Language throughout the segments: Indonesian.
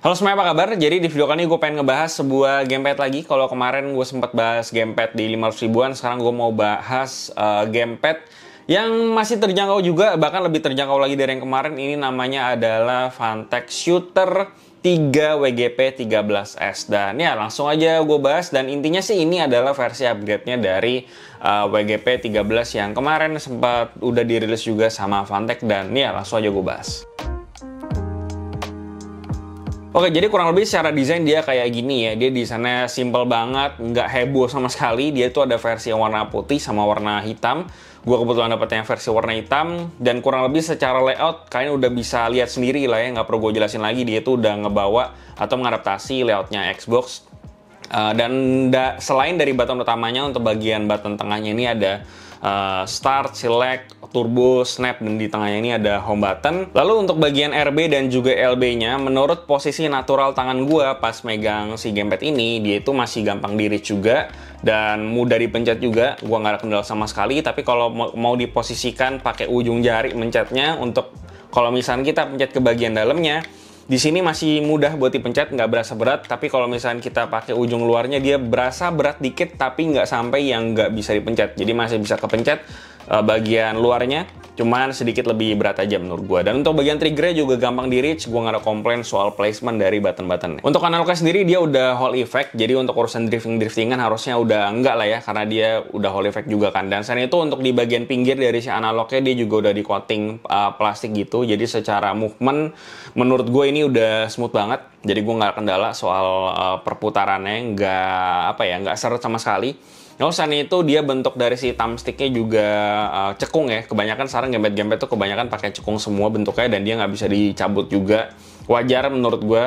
Halo semuanya, apa kabar? Jadi di video kali ini gue pengen ngebahas sebuah gamepad lagi. Kalau kemarin gue sempat bahas gamepad di 500 ribuan, sekarang gue mau bahas gamepad yang masih terjangkau juga, bahkan lebih terjangkau lagi dari yang kemarin. Ini namanya adalah Phanteks Shooter 3 WGP 13S. Dan ya langsung aja gue bahas, dan intinya sih ini adalah versi upgrade-nya dari WGP 13 yang kemarin sempat udah dirilis juga sama Phanteks. Dan ya langsung aja gue bahas. Oke, jadi kurang lebih secara desain dia kayak gini ya. Dia desainnya simple banget, nggak heboh sama sekali. Dia tuh ada versi yang warna putih sama warna hitam. Gue kebetulan dapetnya versi warna hitam. Dan kurang lebih secara layout, kalian udah bisa lihat sendiri lah ya. Nggak perlu gue jelasin lagi, dia tuh udah ngebawa atau mengadaptasi layoutnya Xbox. Selain dari button utamanya, untuk bagian button tengahnya ini ada Start, Select, Turbo, Snap, dan di tengahnya ini ada Home button. Lalu untuk bagian RB dan juga LB-nya, menurut posisi natural tangan gue pas megang si gamepad ini, dia itu masih gampang di-reach juga dan mudah dipencet juga. Gue nggak ada kendala sama sekali. Tapi kalau mau diposisikan pakai ujung jari mencetnya, untuk kalau misalnya kita pencet ke bagian dalamnya, di sini masih mudah buat dipencet, nggak berasa berat. Tapi kalau misalnya kita pakai ujung luarnya, dia berasa berat dikit, tapi nggak sampai yang nggak bisa dipencet. Jadi masih bisa kepencet bagian luarnya, cuman sedikit lebih berat aja menurut gue. Dan untuk bagian triggernya juga gampang di reach. Gue nggak ada komplain soal placement dari button-buttonnya. Untuk analognya sendiri dia udah Hall effect, jadi untuk urusan driftingan harusnya udah enggak lah ya, karena dia udah Hall effect juga kan. Dan selain itu untuk di bagian pinggir dari si analognya, dia juga udah di coating plastik gitu. Jadi secara movement menurut gue ini udah smooth banget. Jadi gue nggak kendala soal perputarannya, nggak seret sama sekali. Nah, selain itu dia bentuk dari si thumbsticknya juga cekung ya. Kebanyakan sekarang gamepad tuh kebanyakan pakai cekung semua bentuknya, dan dia nggak bisa dicabut juga. Wajar menurut gue.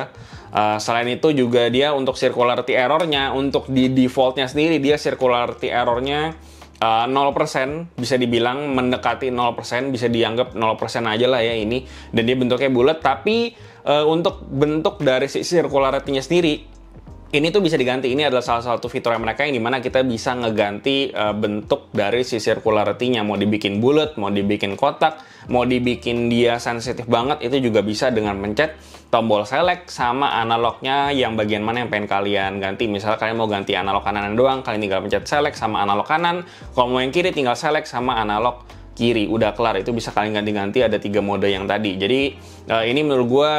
Selain itu juga dia untuk circularity error-nya, untuk di default-nya sendiri, dia circularity error-nya 0%, bisa dibilang mendekati 0%, bisa dianggap 0% aja lah ya ini. Dan dia bentuknya bulat, tapi untuk bentuk dari si circularity-nya sendiri, ini tuh bisa diganti. Ini adalah salah satu fitur mereka yang dimana kita bisa ngeganti bentuk dari si circularity-nya. Mau dibikin bulat, mau dibikin kotak, mau dibikin dia sensitif banget, itu juga bisa dengan mencet tombol select sama analognya yang bagian mana yang pengen kalian ganti. Misalnya kalian mau ganti analog kanan doang, kalian tinggal pencet select sama analog kanan. Kalau mau yang kiri tinggal select sama analog kiri, udah kelar. Itu bisa kalian ganti-ganti, ada 3 mode yang tadi. Jadi ini menurut gue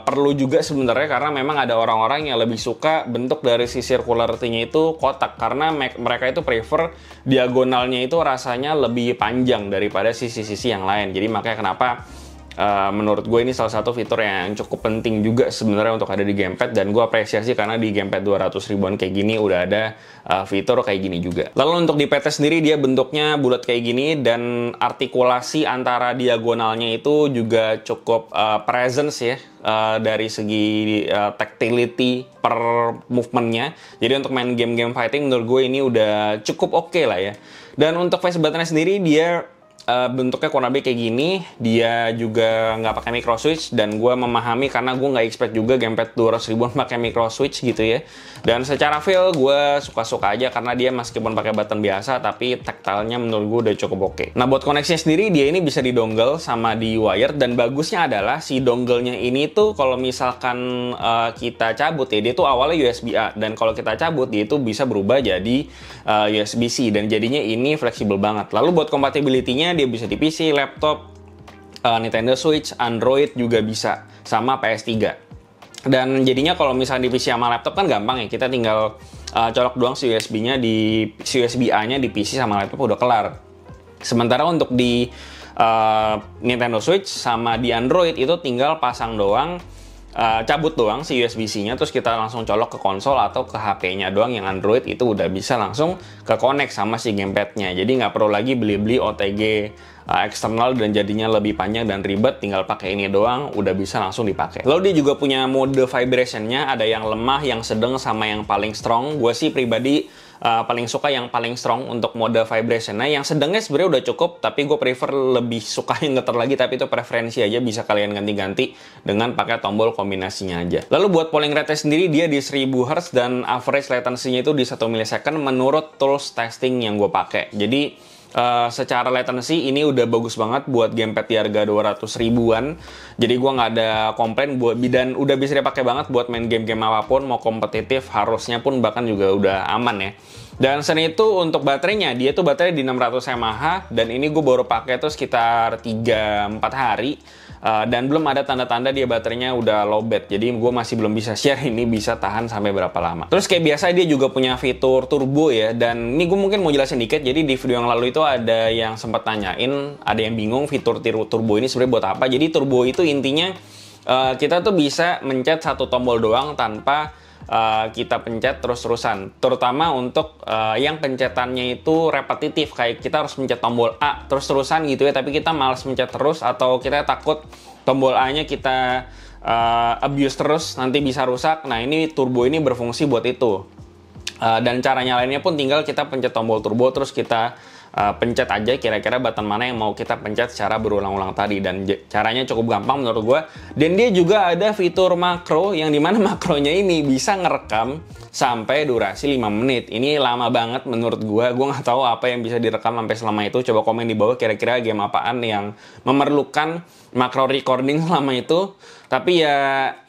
perlu juga sebenarnya, karena memang ada orang-orang yang lebih suka bentuk dari si circularity-nya itu kotak, karena mereka itu prefer diagonalnya itu rasanya lebih panjang daripada sisi-sisi yang lain. Jadi makanya kenapa menurut gue ini salah satu fitur yang cukup penting juga sebenarnya untuk ada di gamepad, dan gue apresiasi karena di gamepad 200 ribuan kayak gini udah ada fitur kayak gini juga. Lalu untuk di PT sendiri dia bentuknya bulat kayak gini, dan artikulasi antara diagonalnya itu juga cukup presence ya, dari segi tactility per movementnya. Jadi untuk main game-game fighting menurut gue ini udah cukup oke lah ya. Dan untuk face buttonnya sendiri dia bentuknya kurang lebih kayak gini. Dia juga nggak pakai micro switch, dan gue memahami karena gue nggak expect juga gamepad 200 ribuan pakai micro switch gitu ya. Dan secara feel gue suka-suka aja, karena dia meskipun pakai button biasa, tapi tactile-nya menurut gue udah cukup oke. Nah, buat koneksinya sendiri dia ini bisa di dongle sama di wire, dan bagusnya adalah si dongle-nya ini tuh kalau misalkan kita cabut ya, dia tuh awalnya USB-A, dan kalau kita cabut dia itu bisa berubah jadi USB-C, dan jadinya ini fleksibel banget. Lalu buat compatibility-nya dia bisa di PC, laptop, Nintendo Switch, Android juga bisa, sama PS3. Dan jadinya kalau misalnya di PC sama laptop kan gampang ya, kita tinggal colok doang si USB-nya di USB-A-nya di PC sama laptop udah kelar. Sementara untuk di Nintendo Switch sama di Android itu tinggal pasang doang, cabut doang si USB-C-nya, terus kita langsung colok ke konsol atau ke HP-nya doang. Yang Android itu udah bisa langsung ke connect sama si gamepad-nya. Jadi nggak perlu lagi beli-beli OTG eksternal dan jadinya lebih panjang dan ribet. Tinggal pakai ini doang, udah bisa langsung dipakai. Lalu dia juga punya mode vibration-nya, ada yang lemah, yang sedang, sama yang paling strong. Gue sih pribadi paling suka yang paling strong untuk mode vibration. Nah, yang sedangnya sebenarnya udah cukup, tapi gue prefer lebih suka yang getar lagi, tapi itu preferensi aja, bisa kalian ganti-ganti dengan pakai tombol kombinasinya aja. Lalu buat polling rate sendiri dia di 1000 Hz, dan average latency-nya itu di 1 millisecond menurut tools testing yang gue pakai. Jadi secara latency ini udah bagus banget buat gamepad di harga 200 ribuan. Jadi gue nggak ada komplain dan udah bisa dipakai banget buat main game-game apapun, mau kompetitif, harusnya pun bahkan juga udah aman ya. Dan selain itu untuk baterainya, dia tuh baterai di 600 mAh dan ini gue baru pakai tuh sekitar 3-4 hari. Dan belum ada tanda-tanda dia baterainya udah lowbat, jadi gue masih belum bisa share ini bisa tahan sampai berapa lama. Terus kayak biasa dia juga punya fitur turbo ya, dan ini gue mungkin mau jelasin dikit. Jadi di video yang lalu itu ada yang sempat tanyain, ada yang bingung fitur turbo ini sebenarnya buat apa. Jadi turbo itu intinya kita tuh bisa mencet satu tombol doang tanpa kita pencet terus-terusan, terutama untuk yang pencetannya itu repetitif, kayak kita harus mencet tombol A terus-terusan gitu ya, tapi kita malas mencet terus atau kita takut tombol A-nya kita abuse terus nanti bisa rusak. Nah, ini turbo ini berfungsi buat itu. Dan cara nyalainnya pun tinggal kita pencet tombol turbo terus kita pencet aja kira-kira button mana yang mau kita pencet secara berulang-ulang tadi, dan caranya cukup gampang menurut gue. Dan dia juga ada fitur makro yang dimana makronya ini bisa ngerekam sampai durasi 5 menit. Ini lama banget menurut gue nggak tahu apa yang bisa direkam sampai selama itu. Coba komen di bawah kira-kira game apaan yang memerlukan makro recording selama itu. Tapi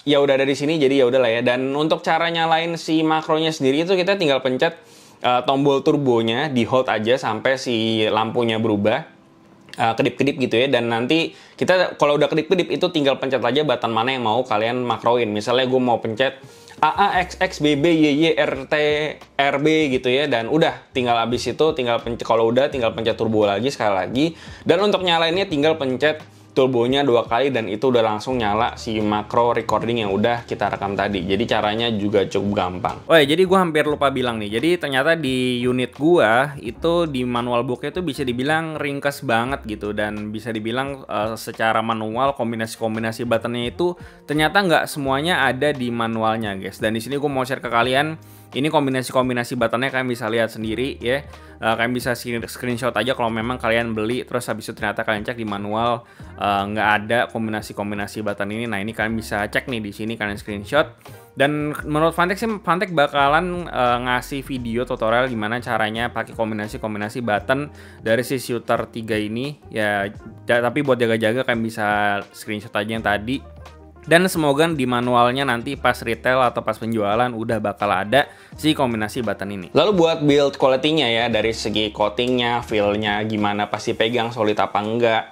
ya udah ada di sini, jadi ya udahlah ya. Dan untuk cara nyalain si makronya sendiri itu kita tinggal pencet tombol turbonya, di hold aja sampai si lampunya berubah kedip-kedip gitu ya. Dan nanti kita kalau udah kedip-kedip itu tinggal pencet aja button mana yang mau kalian makroin. Misalnya gue mau pencet AA, XX, BB, YY, RT, RB gitu ya, dan udah tinggal abis itu tinggal pencet, kalau udah tinggal pencet turbo lagi sekali lagi. Dan untuk nyalainnya tinggal pencet turbonya 2 kali dan itu udah langsung nyala si makro recording yang udah kita rekam tadi. Jadi caranya juga cukup gampang. Oh ya, jadi gue hampir lupa bilang nih. Jadi ternyata di unit gue itu di manual booknya itu bisa dibilang ringkas banget gitu, dan bisa dibilang secara manual kombinasi-kombinasi buttonnya itu ternyata nggak semuanya ada di manualnya guys. Dan di sini gue mau share ke kalian. Ini kombinasi-kombinasi buttonnya kalian bisa lihat sendiri ya. Kalian bisa screenshot aja kalau memang kalian beli terus habis itu ternyata kalian cek di manual nggak ada kombinasi-kombinasi button ini. Nah, ini kalian bisa cek nih di sini, kalian screenshot. Dan menurut Fantek sih, Fantek bakalan ngasih video tutorial gimana caranya pakai kombinasi-kombinasi button dari si Shooter 3 ini ya. Tapi buat jaga-jaga kalian bisa screenshot aja yang tadi. Dan semoga di manualnya nanti pas retail atau pas penjualan udah bakal ada si kombinasi button ini. Lalu buat build quality-nya ya, dari segi coatingnya, feel-nya gimana, pasti pegang solid apa enggak.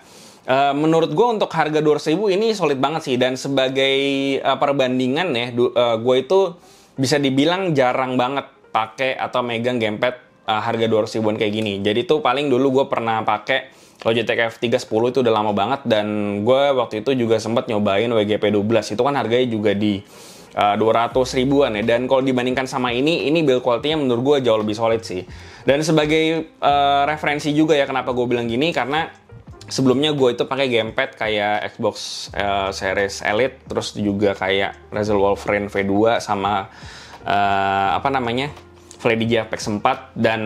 Menurut gue untuk harga 200.000 ini solid banget sih. Dan sebagai perbandingan ya, gue itu bisa dibilang jarang banget pakai atau megang gamepad harga 200.000-an kayak gini. Jadi tuh paling dulu gue pernah pakai Logitech F310, itu udah lama banget, dan gue waktu itu juga sempat nyobain WGP 12. Itu kan harganya juga di 200 ribuan ya. Dan kalau dibandingkan sama ini build quality-nya menurut gue jauh lebih solid sih. Dan sebagai referensi juga ya kenapa gue bilang gini, karena sebelumnya gue itu pakai gamepad kayak Xbox Series Elite, terus juga kayak Razer Wolframe V2 sama Freddy Apex 4, dan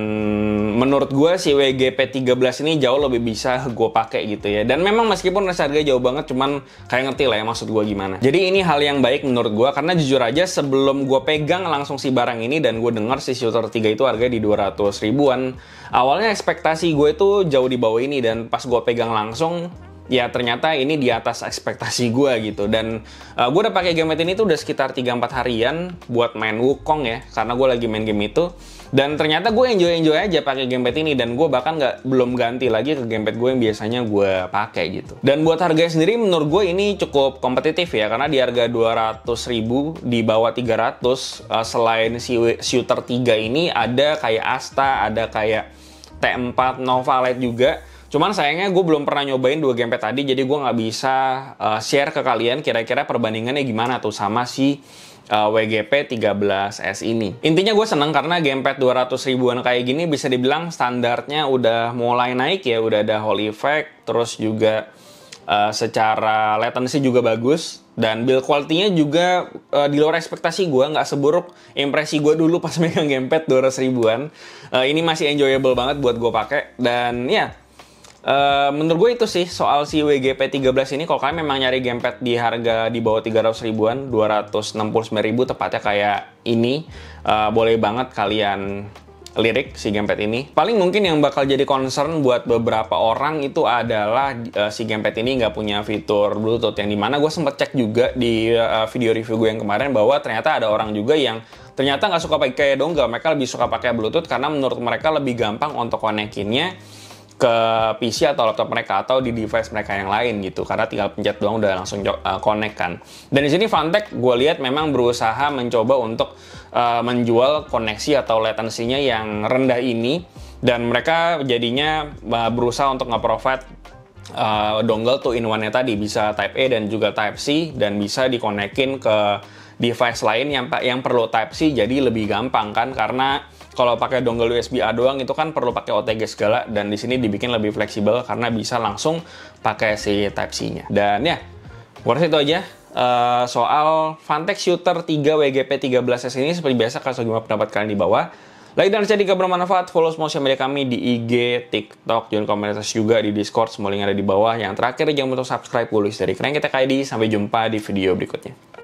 menurut gue si WGP 13 ini jauh lebih bisa gue pakai gitu ya. Dan memang meskipun harganya jauh banget, cuman kayak ngerti lah ya maksud gue gimana. Jadi ini hal yang baik menurut gue, karena jujur aja sebelum gue pegang langsung si barang ini dan gue dengar si Shooter 3 itu harganya di 200 ribuan, awalnya ekspektasi gue itu jauh di bawah ini, dan pas gue pegang langsung ya ternyata ini di atas ekspektasi gue gitu. Dan gue udah pakai gamepad ini tuh udah sekitar 3-4 harian buat main Wukong ya, karena gue lagi main game itu. Dan ternyata gue enjoy aja pakai gamepad ini, dan gue bahkan belum ganti lagi ke gamepad gue yang biasanya gue pakai gitu. Dan buat harganya sendiri menurut gue ini cukup kompetitif ya, karena di harga 200.000 di bawah 300, selain si Shooter 3 ini ada kayak Asta, ada kayak T4 Nova Lite juga. Cuman sayangnya gue belum pernah nyobain 2 gamepad tadi, jadi gue nggak bisa share ke kalian kira-kira perbandingannya gimana tuh sama si WGP 13S ini. Intinya gue seneng karena gamepad 200 ribuan kayak gini bisa dibilang standarnya udah mulai naik ya, udah ada Hall effect, terus juga secara latency juga bagus, dan build quality-nya juga di luar ekspektasi gue, nggak seburuk impresi gue dulu pas megang gamepad 200 ribuan. Ini masih enjoyable banget buat gue pakai, dan ya menurut gue itu sih soal si WGP 13 ini. Kalau kalian memang nyari gamepad di harga di bawah 300 ribuan, 269.000 tepatnya kayak ini, boleh banget kalian lirik si gamepad ini. Paling mungkin yang bakal jadi concern buat beberapa orang itu adalah si gamepad ini nggak punya fitur Bluetooth, yang dimana gue sempat cek juga di video review gue yang kemarin bahwa ternyata ada orang juga yang ternyata nggak suka pakai dongle, mereka lebih suka pakai Bluetooth karena menurut mereka lebih gampang untuk konekinnya ke PC atau laptop mereka atau di device mereka yang lain gitu, karena tinggal pencet doang udah langsung connect kan. Dan di sini Fantech gue lihat memang berusaha mencoba untuk menjual koneksi atau latensinya yang rendah ini, dan mereka jadinya berusaha untuk nge-provide dongle tuh in one-nya tadi, bisa Type A dan juga Type C, dan bisa dikonekin ke device lain yang perlu Type C, jadi lebih gampang kan, karena kalau pakai dongle USB-A doang itu kan perlu pakai OTG segala, dan di sini dibikin lebih fleksibel karena bisa langsung pakai si Type C-nya. Dan ya, gue rasa itu aja soal Fantech Shooter 3 WGP13S ini. Seperti biasa, kalau gimana pendapat kalian di bawah. Like dan share jika bermanfaat, follow semua sosial media kami di IG, TikTok, join komunitas juga di Discord, semua link ada di bawah. Yang terakhir, jangan lupa untuk subscribe, gue Luis dari Crank Tech ID. Sampai jumpa di video berikutnya.